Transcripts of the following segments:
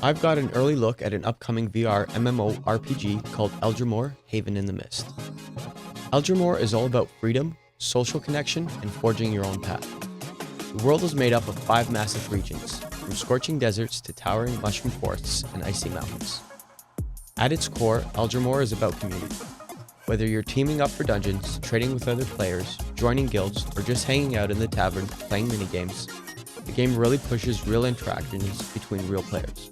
I've got an early look at an upcoming VR MMO RPG called Eldramoor Haven in the Mist. Eldramoor is all about freedom, social connection, and forging your own path. The world is made up of 5 massive regions, from scorching deserts to towering mushroom forests and icy mountains. At its core, Eldramoor is about community. Whether you're teaming up for dungeons, trading with other players, joining guilds, or just hanging out in the tavern playing minigames, the game really pushes real interactions between real players.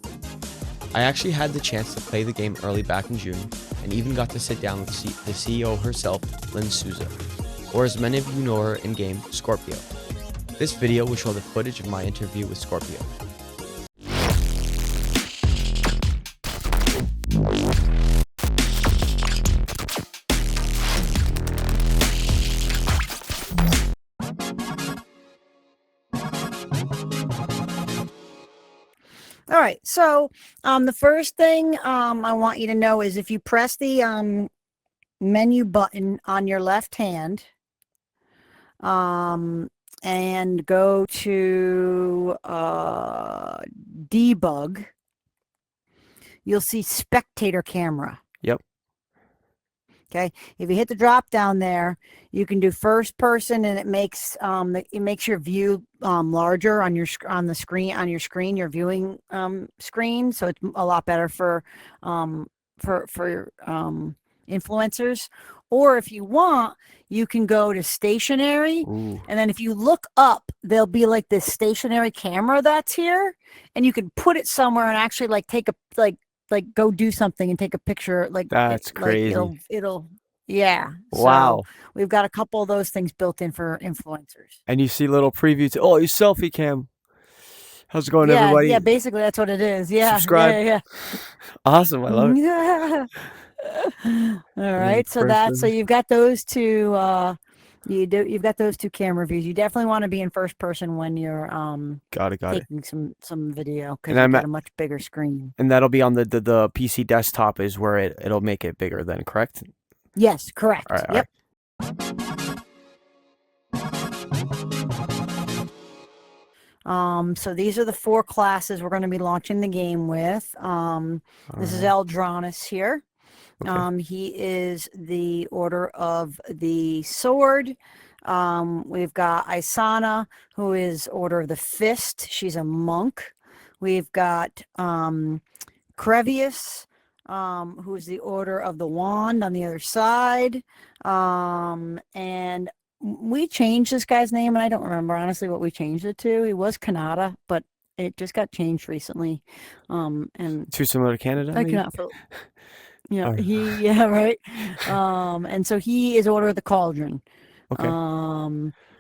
I actually had the chance to play the game early back in June, and even got to sit down with the CEO herself, Lynn Souza, or as many of you know her in-game, Skorpeo. This video will show the footage of my interview with Skorpeo. All right, so the first thing I want you to know is if you press the menu button on your left hand and go to debug, you'll see spectator camera. Yep. Okay, if you hit the drop down there, you can do first person, and it makes your view larger on your screen, your viewing screen, so it's a lot better for influencers. Or if you want, you can go to stationary. Ooh. And then if you look up, there'll be like this stationary camera that's here, and you can put it somewhere and actually like take a go do something and take a picture. Like That's crazy. It'll yeah. Wow. So we've got a couple of those things built in for influencers. And you see little previews. Oh, you selfie cam. How's it going, Yeah, everybody? yeah, basically that's what it is. Yeah. Subscribe. Yeah. Awesome. I love it. Yeah. All right. So you've got those two you've got those two camera views. You definitely want to be in first person when you're taking some video, because you got a much bigger screen. And that'll be on the PC desktop is where it'll make it bigger then, correct? Yes, correct. All right, yep. So these are the 4 classes we're going to be launching the game with. This is Eldramoor here. Okay. He is the Order of the Sword. We've got Isana, who is Order of the Fist. She's a monk. We've got Crevius, who is the Order of the Wand on the other side. And we changed this guy's name, and I don't remember honestly what we changed it to. He was Canada, but it just got changed recently. And too similar to Canada. I cannot feel. Yeah, yeah, right. And so he is Order of the Cauldron. Okay.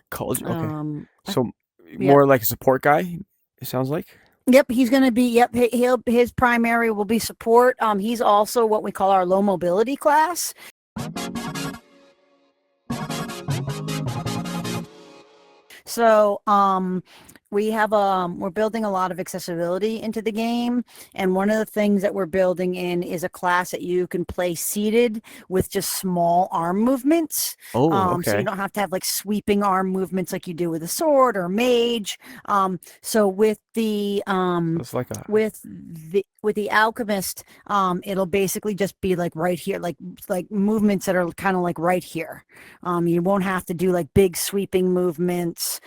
Cauldron. Okay. So more like a support guy, it sounds like. Yep, he's going to be. Yep, his primary will be support. He's also what we call our low mobility class. So we have we're building a lot of accessibility into the game, and one of the things that we're building in is a class that you can play seated with just small arm movements. Oh, okay. So you don't have to have like sweeping arm movements like you do with a sword or mage. So with the with the alchemist, it'll basically just be like right here, like movements that are kind of like right here. You won't have to do like big sweeping movements.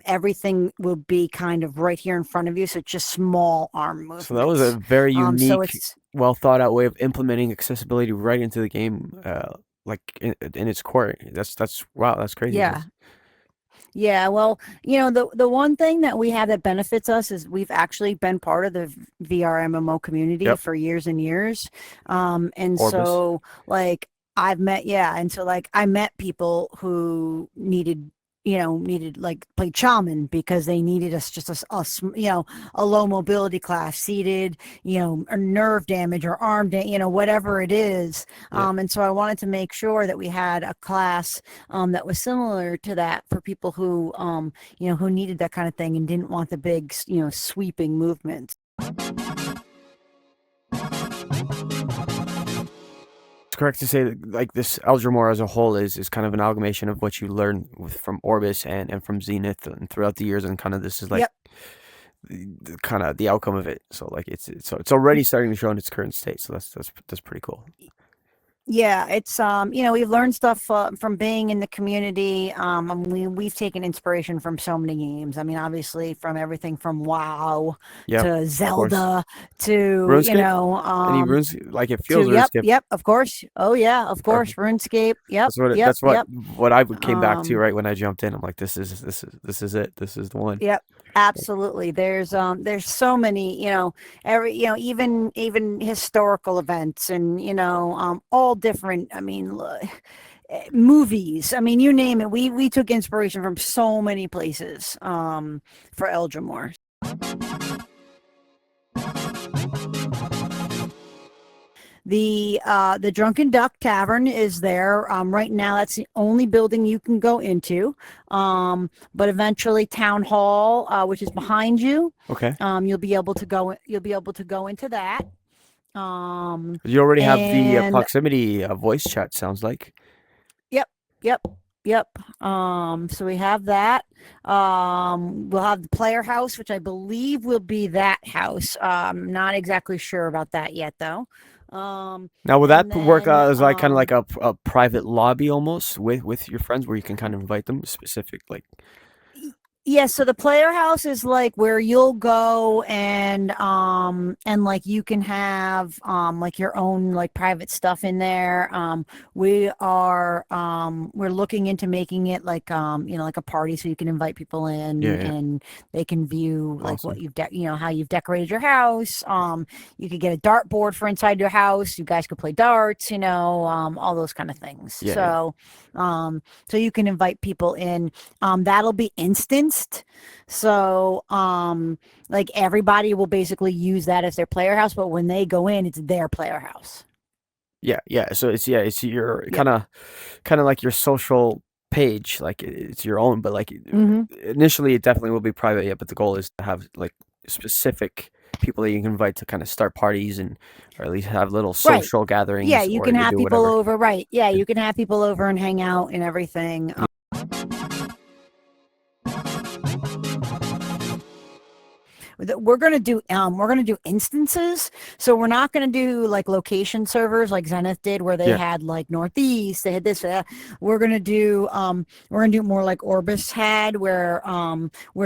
Everything will be kind of right here in front of you, so it's just small arm movements. So that was a very unique, well thought out way of implementing accessibility right into the game, like in its core. That's wow, that's crazy. Yeah. Yeah, well, the one thing that we have that benefits us is we've actually been part of the VR MMO community for years and years. And Orbis. So like I met people who needed like play shaman because they needed a low mobility class, seated, or nerve damage or arm whatever it is. And so I wanted to make sure that we had a class that was similar to that for people who who needed that kind of thing and didn't want the big sweeping movements. Correct to say that like this Eldramoor as a whole is kind of an amalgamation of what you learn from Orbis and from Zenith and throughout the years, and kind of this is like kind of the outcome of it. So like it's already starting to show in its current state. So that's pretty cool. Yeah, it's we've learned stuff from being in the community. We've taken inspiration from so many games. I mean, obviously from everything from WoW to Zelda to RuneScape? Any runes like it feels RuneScape. Yep, of course. Oh yeah, of course, RuneScape. Yep. That's what I came back to right when I jumped in. I'm like, this is it. This is the one. Yep. Absolutely. There's so many, even historical events and, all different, I mean, movies. I mean, you name it. We took inspiration from so many places for Eldramoor. The Drunken Duck Tavern is there. Right now, that's the only building you can go into. But eventually, Town Hall, which is behind you. Okay. You'll be able to go. You'll be able to go into that. You already have the proximity voice chat. Sounds like. Yep. So we have that. We'll have the player house, which I believe will be that house. Not exactly sure about that yet, though. Now, will that work as like kind of like a private lobby almost with your friends, where you can kind of invite them specific like? Yeah, so the player house is like where you'll go and like you can have like your own like private stuff in there. We're looking into making it like like a party, so you can invite people in and they can view like what you've how you've decorated your house. You could get a dartboard for inside your house. You guys could play darts, all those kind of things. So you can invite people in. That'll be instanced. So like everybody will basically use that as their player house, but when they go in, it's their player house. So it's your kind of like your social page, like it's your own, but like initially it definitely will be private, but the goal is to have like specific people that you can invite to kind of start parties or at least have little social gatherings. Yeah, you can have people over, right? Yeah, you can have people over and hang out and everything. We're gonna do instances, so we're not gonna do like location servers like Zenith did, where they had like Northeast, they had this. We're gonna do more like Orbis had, where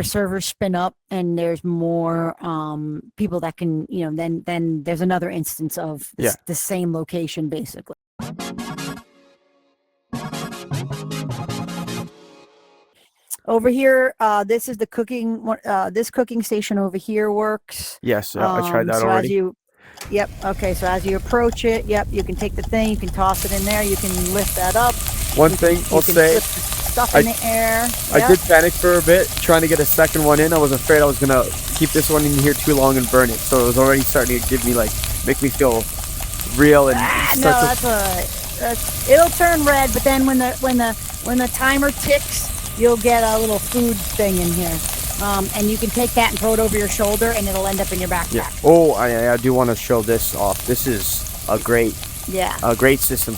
servers spin up and there's more people that can then there's another instance of the same location basically. Over here, this is the cooking. This cooking station over here works. Yes, I tried that already. Okay, so as you approach it, you can take the thing, you can toss it in there, you can lift that up. One thing I'll say, stuff in the air. I did panic for a bit trying to get a second one in. I was afraid I was gonna keep this one in here too long and burn it. So it was already starting to make me feel real and. No, that's all right. It'll turn red, but then when the timer ticks, you'll get a little food thing in here. And you can take that and throw it over your shoulder, and it'll end up in your backpack. Yeah. Oh, I do want to show this off. This is a great system.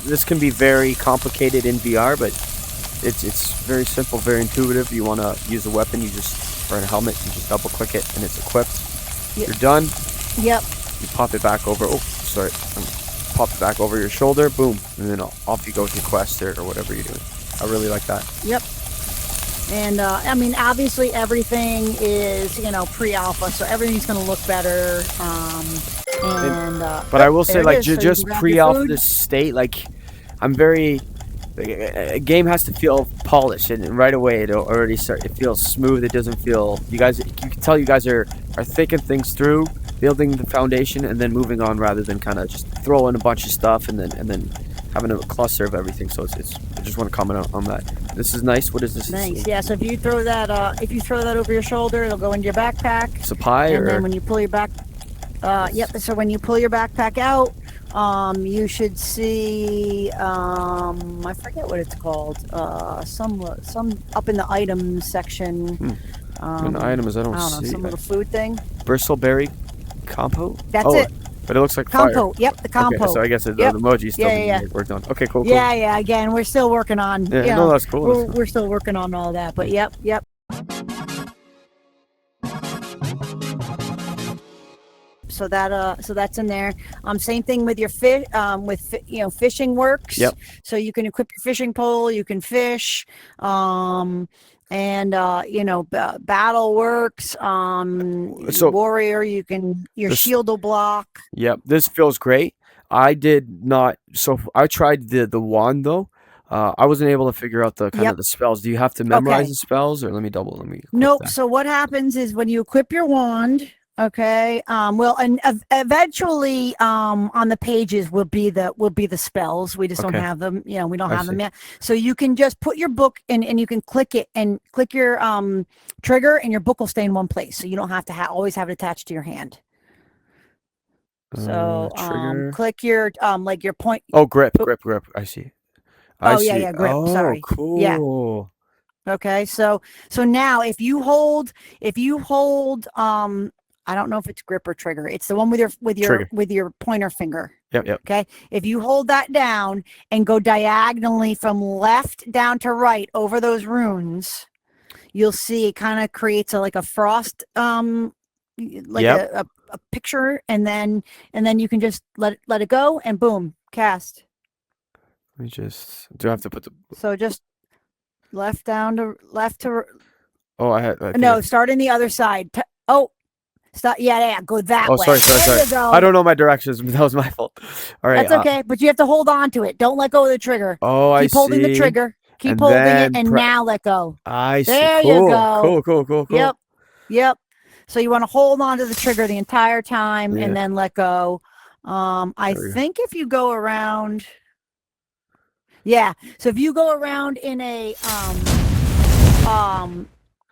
This can be very complicated in VR, but it's very simple, very intuitive. You want to use a weapon, you just, or a helmet, you just double click it, and it's equipped. You're done. Yep. You pop it back over. Oh, sorry. Pop it back over your shoulder. Boom, and then off you go to your quest or whatever you're doing. I really like that. Yep. And I mean, obviously everything is, pre-alpha, so everything's going to look better. But I will say, like, just pre-alpha this state, like, a game has to feel polished, and right away it already it feels smooth. It doesn't feel, you can tell you guys are thinking things through, building the foundation, and then moving on, rather than kind of just throw in a bunch of stuff and then having a cluster of everything. So it's I just want to comment on that. This is nice. What is this? Nice. Yeah. So if you throw that over your shoulder, it'll go into your backpack. It's a pie, and then when you pull your So when you pull your backpack out, you should see I forget what it's called. Some up in the items section. In the items, I don't see. Some little food thing. Bristleberry compote. That's it. But it looks like compote. Fire. Yep, the compote. Okay, so I guess the emoji still being worked on. Okay, cool. Yeah. Again, we're still working on. Yeah, no, that's cool. We're still working on all that, but yep. so that's in there. Same thing with your fish. Fishing works. Yep. So you can equip your fishing pole. You can fish. Battle works. So warrior, your shield will block. Yep, this feels great. I did not. So I tried the wand though. I wasn't able to figure out the kind of the spells. Do you have to memorize the spells, or let me Nope. that. So what happens is when you equip your wand, okay. Eventually, on the pages will be the spells. We just don't have them. We don't have them yet. So you can just put your book and you can click it and click your trigger, and your book will stay in one place. So you don't have to always have it attached to your hand. So trigger. click your like your point. Oh, grip. I see. I see. Yeah, grip. Oh, sorry. Cool. Yeah. Okay, so now if you hold I don't know if it's grip or trigger. It's the one with your pointer finger. Yep. Okay. If you hold that down and go diagonally from left down to right over those runes, you'll see it kind of creates a frost a picture, and then you can just let it go, and boom, cast. Do I have to put so just left to oh, start in the other side. Stop. Yeah, go that way. Sorry. There you go. I don't know my directions. That was my fault. All right. That's okay, but you have to hold on to it. Don't let go of the trigger. Oh, Keep holding the trigger. Keep holding it, and now let go. I see. There you go. Cool. Yep. So you want to hold on to the trigger the entire time, and then let go. I think if you go around, so if you go around in a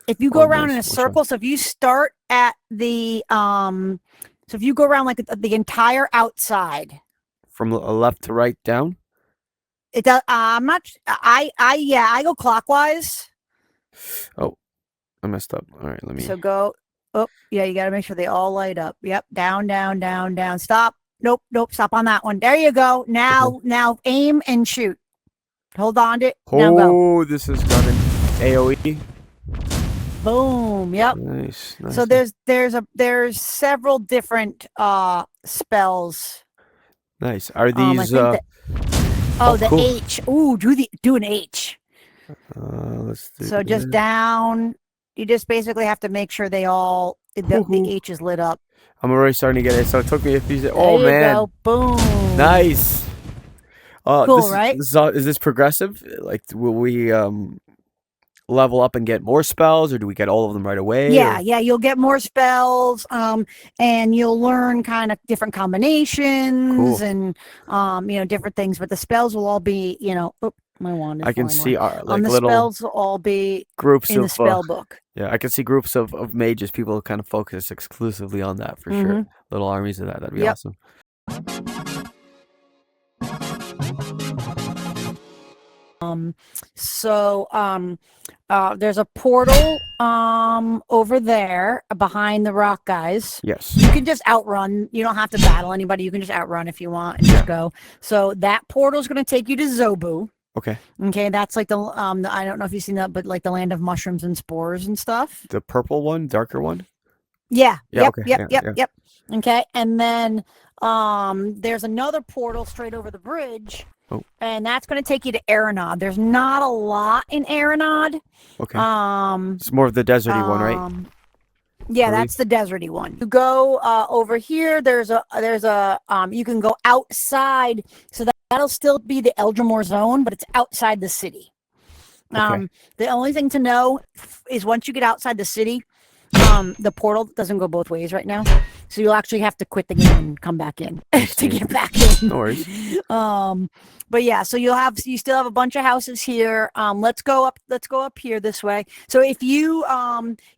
if you go around in a circle, so if you start at the so if you go around like the entire outside from left to right down, it does. I'm not. I go clockwise. Oh, I messed up. All right, let me. So go. Oh, yeah. You got to make sure they all light up. Yep. Down. Stop. Nope. Stop on that one. There you go. Now aim and shoot. Hold on to it. Now go. This has got an AOE. Boom. Yep. Nice. So there's several different spells. Nice. Are these the cool. H. Ooh, do an H. Let's do so just down. You just basically have to make sure the H is lit up. I'm already starting to get it. So it took me a few seconds. Oh man. Go. Boom. Nice. Cool, right? Is this progressive? Like, will we level up and get more spells, or do we get all of them right away? Yeah, you'll get more spells, and you'll learn kind of different combinations and different things. But the spells will all be, my wand. I can see the little spells will all be groups in the spell book. Yeah, I can see groups of mages. People kind of focus exclusively on that for sure. Little armies of that. That'd be awesome. There's a portal over there behind the rock guys. Yes. You can just outrun. You don't have to battle anybody. You can just outrun if you want and just go. So that portal is going to take you to Zobu. Okay, that's like the I don't know if you've seen that, but like the land of mushrooms and spores and stuff. The purple one, darker one? Yeah. Yep. Okay. Yep. Okay, and then there's another portal straight over the bridge. Oh. And that's going to take you to Aranod. There's not a lot in Aranod. Okay. It's more of the deserty one, right? Yeah, that's the deserty one. You go over here. There's a you can go outside, so that'll still be the Eldramoor zone, but it's outside the city. The only thing to know is once you get outside the city, the portal doesn't go both ways right now, so you'll actually have to quit the game and come back in to get back in. No worries. But yeah, so you still have a bunch of houses here. Let's go up here this way. So if you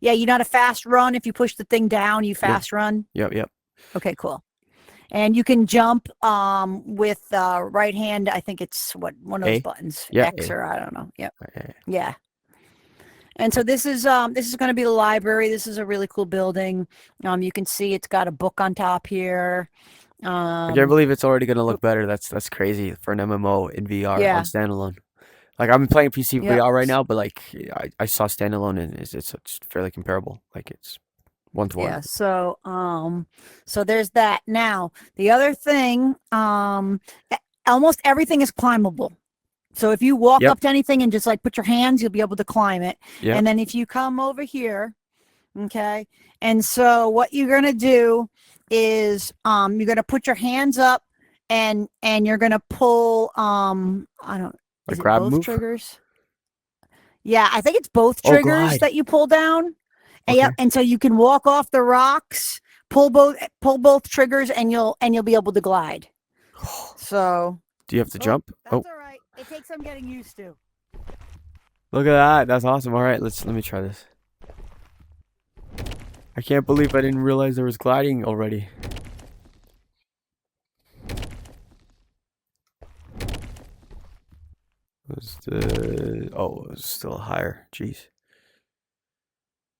you're not a fast run. If you push the thing down, you fast run. Yep. Okay, cool. And you can jump with right hand. I think it's one of those buttons, X or I don't know. Yep. Yeah. And so this is going to be the library. This is a really cool building. You can see it's got a book on top here. I can't believe it's already going to look better. That's crazy for an MMO in VR on standalone. Like, I'm playing PC VR right now, but like I saw standalone and it's fairly comparable. Like, it's 1 to 1. Yeah. So there's that. Now the other thing, almost everything is climbable. So if you walk up to anything and just like put your hands, you'll be able to climb it. Yep. And then if you come over here, okay. And so what you're gonna do is you're gonna put your hands up and you're gonna pull is it grab both move? triggers? Yeah, I think it's both triggers that you pull down. And Okay. and so you can walk off the rocks, pull both triggers, and you'll be able to glide. So do you have to jump? That's all right. It takes some getting used to. Look at that. That's awesome. All right, let me try this. I can't believe I didn't realize there was gliding already. It was still higher. Jeez.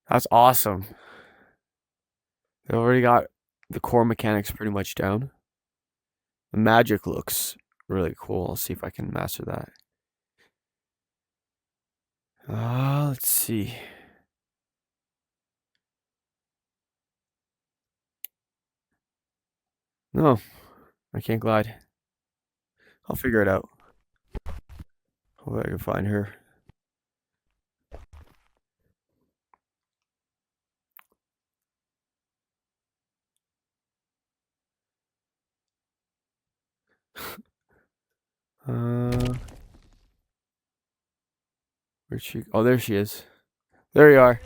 That's awesome. They already got the core mechanics pretty much down. The magic looks really cool. I'll see if I can master that. Let's see. No, I can't glide. I'll figure it out. Hope I can find her. Where'd she? Oh, there she is. There you are.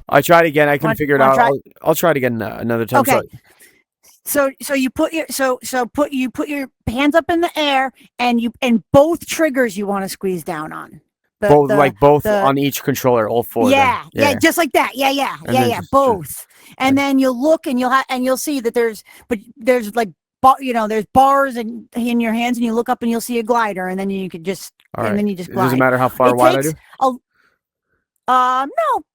I tried again. I couldn't figure it out. I'll try it again another time. Okay. So you put your you put your hands up in the air and both triggers you want to squeeze down on. Both on each controller, all four. Yeah, just like that. Yeah. Both. And then you'll look and you'll see that there's like there's bars in your hands, and you look up and you'll see a glider, and then you could just then you just glide. It doesn't matter how far wide I do. No,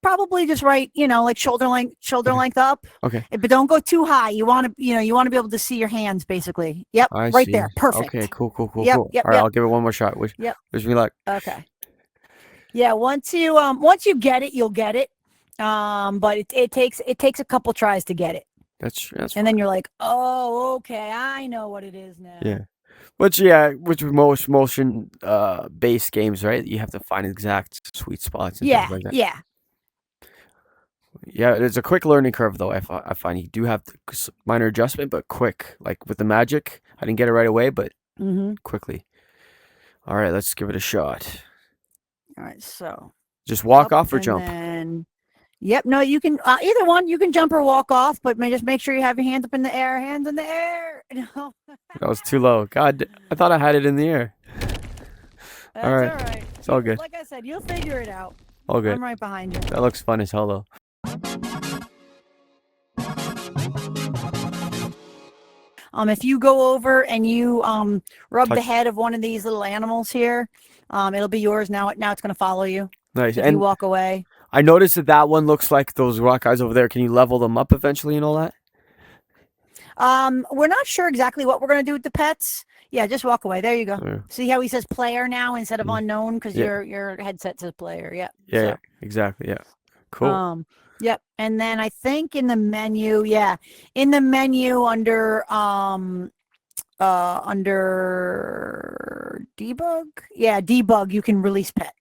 probably just right, like shoulder length up. Okay. But don't go too high. You want to be able to see your hands basically. Yep. Right there. Perfect. Okay, cool. Yep, All right, I'll give it one more shot. Wish me luck. Okay. Yeah, once you get it, you'll get it. But it takes a couple tries to get it. That's and then you're like, oh, okay, I know what it is now. Yeah. Which most motion based games, right? You have to find exact sweet spots and things like that. Yeah, there's a quick learning curve though. I find you do have minor adjustment, but quick. Like with the magic, I didn't get it right away, but quickly. All right, let's give it a shot. All right, so just walk off or jump. Yep, no, you can either one. You can jump or walk off, but just make sure you have your hands up in the air. Hands in the air. No. That was too low. God, I thought I had it in the air. That's all right. It's all good. Like I said, you'll figure it out. All good. I'm right behind you. That looks fun as hell, though. If you go over and you rub the head of one of these little animals here, it'll be yours. Now it's going to follow you. Nice. If you walk away. I noticed that one looks like those rock guys over there. Can you level them up eventually and all that? We're not sure exactly what we're going to do with the pets. Yeah, just walk away. There you go. Yeah. See how he says player now instead of unknown because your headset says player. Yeah. Yeah, exactly. Yeah. Cool. Yep. And then I think in the menu, under debug, you can release pet.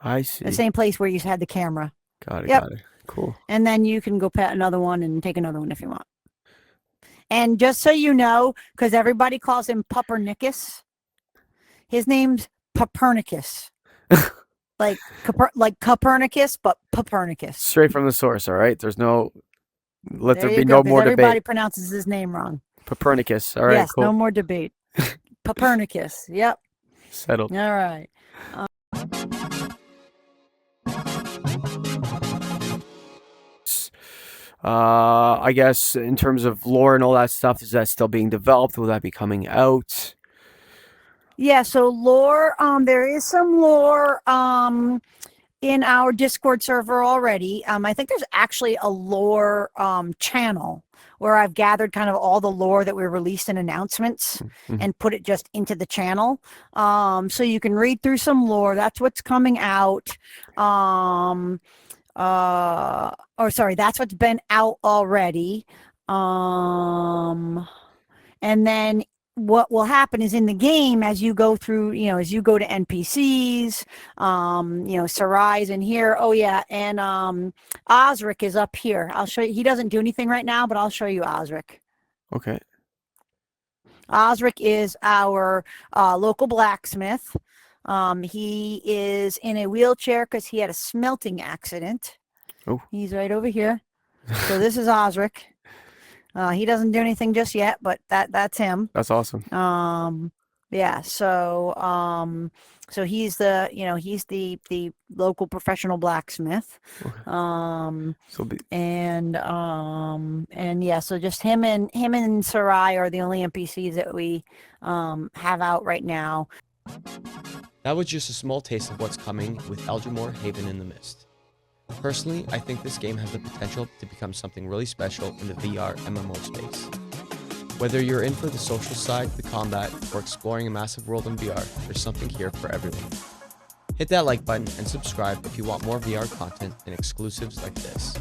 I see. The same place where you had the camera. Got it. Cool. And then you can go pet another one and take another one if you want. And just so you know, because everybody calls him Puppernicus, his name's Copernicus. like Copernicus, but Puppernicus. Straight from the source, all right? There's no... Let there be no more debate. Everybody pronounces his name wrong. Copernicus, all right, yes, cool. No more debate. Copernicus, yep. Settled. All right. I guess in terms of lore and all that stuff, is that still being developed? Will that be coming out? Yeah, so lore, there is some lore in our Discord server already. I think there's actually a lore channel where I've gathered kind of all the lore that we released in announcements and put it just into the channel. So you can read through some lore. That's what's coming out. or sorry, that's what's been out already. And then what will happen is in the game as you go through, as you go to NPCs, Sarai's in here. Oh yeah, and Osric is up here. I'll show you. He doesn't do anything right now, but I'll show you Osric. Okay. Osric is our local blacksmith. He is in a wheelchair because he had a smelting accident. Oh. He's right over here. So this is Osric. He doesn't do anything just yet, but that's him. That's awesome. Yeah. So he's the local professional blacksmith. Okay. And yeah, so just him and Sarai are the only NPCs that we have out right now. That was just a small taste of what's coming with Eldramoor Haven in the Mist. Personally, I think this game has the potential to become something really special in the VR MMO space. Whether you're in for the social side, the combat, or exploring a massive world in VR, there's something here for everyone. Hit that like button and subscribe if you want more VR content and exclusives like this.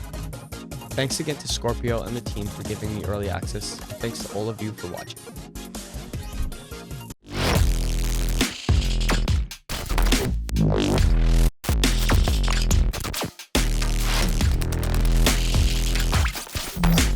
Thanks again to Skorpeo and the team for giving me early access, and thanks to all of you for watching.